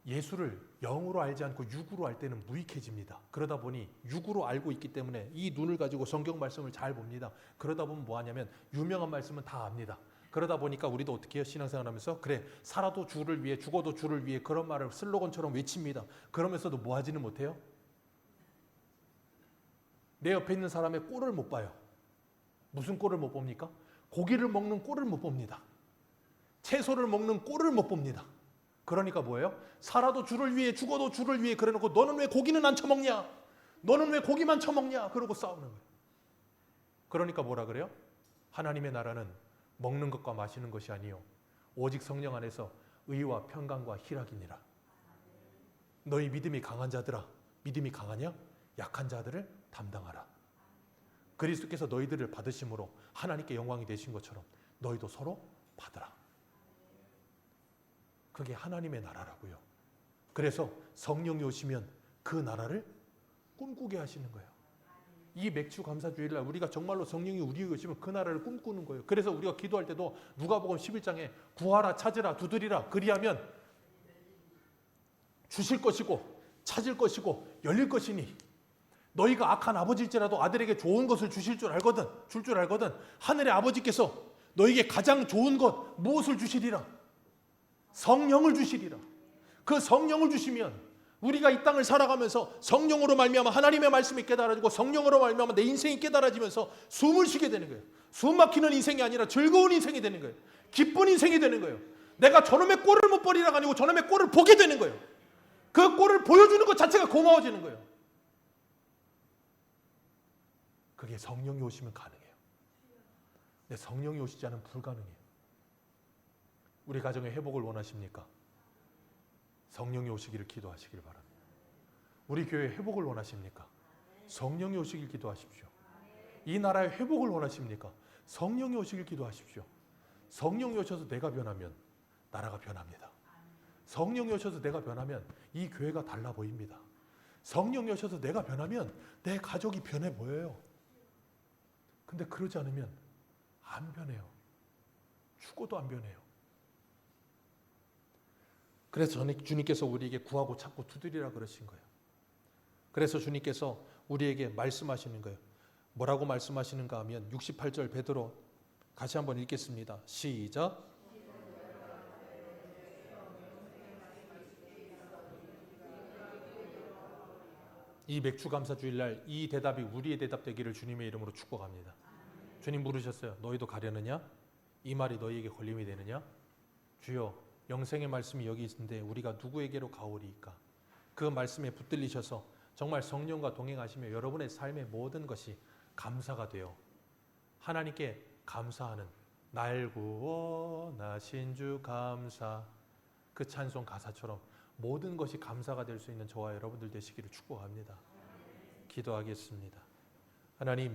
예수를 영으로 알지 않고 육으로 알 때는 무익해집니다. 그러다 보니 육으로 알고 있기 때문에 이 눈을 가지고 성경 말씀을 잘 봅니다. 그러다 보면 뭐 하냐면 유명한 말씀은 다 압니다. 그러다 보니까 우리도 어떻게 해요? 신앙생활 하면서 그래 살아도 주를 위해 죽어도 주를 위해 그런 말을 슬로건처럼 외칩니다. 그러면서도 뭐 하지는 못해요? 내 옆에 있는 사람의 꼴을 못 봐요. 무슨 꼴을 못 봅니까? 고기를 먹는 꼴을 못 봅니다. 채소를 먹는 꼴을 못 봅니다. 그러니까 뭐예요? 살아도 주를 위해 죽어도 주를 위해 그래놓고 너는 왜 고기는 안 처먹냐? 너는 왜 고기만 처먹냐? 그러고 싸우는 거예요. 그러니까 뭐라 그래요? 하나님의 나라는 먹는 것과 마시는 것이 아니요 오직 성령 안에서 의와 평강과 희락이니라. 너희 믿음이 강한 자들아, 믿음이 강하냐? 약한 자들을 담당하라. 그리스도께서 너희들을 받으심으로 하나님께 영광이 되신 것처럼 너희도 서로 받으라. 그게 하나님의 나라라고요. 그래서 성령이 오시면 그 나라를 꿈꾸게 하시는 거예요. 이 맥주 감사주일날 우리가 정말로 성령이 우리에게 오시면 그 나라를 꿈꾸는 거예요. 그래서 우리가 기도할 때도 누가복음 11장에 구하라 찾으라 두드리라 그리하면 주실 것이고 찾을 것이고 열릴 것이니 너희가 악한 아버지일지라도 아들에게 좋은 것을 주실 줄 알거든 줄 줄 알거든 하늘의 아버지께서 너희에게 가장 좋은 것 무엇을 주시리라? 성령을 주시리라. 그 성령을 주시면 우리가 이 땅을 살아가면서 성령으로 말미암아 하나님의 말씀이 깨달아지고 성령으로 말미암아 내 인생이 깨달아지면서 숨을 쉬게 되는 거예요. 숨 막히는 인생이 아니라 즐거운 인생이 되는 거예요. 기쁜 인생이 되는 거예요. 내가 저놈의 꼴을 못 버리라가 아니고 저놈의 꼴을 보게 되는 거예요. 그 꼴을 보여주는 것 자체가 고마워지는 거예요. 그게 성령이 오시면 가능해요. 근데 성령이 오시지 않으면 불가능해요. 우리 가정의 회복을 원하십니까? 성령이 오시기를 기도하시길 바랍니다. 우리 교회 회복을 원하십니까? 성령이 오시길 기도하십시오. 이 나라의 회복을 원하십니까? 성령이 오시길 기도하십시오. 성령이 오셔서 내가 변하면 나라가 변합니다. 성령이 오셔서 내가 변하면 이 교회가 달라 보입니다. 성령이 오셔서 내가 변하면 내 가족이 변해 보여요. 근데 그러지 않으면 안 변해요. 죽어도 안 변해요. 그래서 주님께서 우리에게 구하고 찾고 두드리라 그러신 거예요. 그래서 주님께서 우리에게 말씀하시는 거예요. 뭐라고 말씀하시는가 하면 68절 베드로 같이 한번 읽겠습니다. 시작. 이 맥주감사주일날 이 대답이 우리의 대답 되기를 주님의 이름으로 축복합니다. 주님 물으셨어요. 너희도 가려느냐? 이 말이 너희에게 걸림이 되느냐? 주여, 영생의 말씀이 여기 있는데 우리가 누구에게로 가오리이까? 그 말씀에 붙들리셔서 정말 성령과 동행하시며 여러분의 삶의 모든 것이 감사가 되어 하나님께 감사하는 날 구원하신 주 감사, 그 찬송 가사처럼 모든 것이 감사가 될 수 있는 저와 여러분들 되시기를 축복합니다. 기도하겠습니다. 하나님,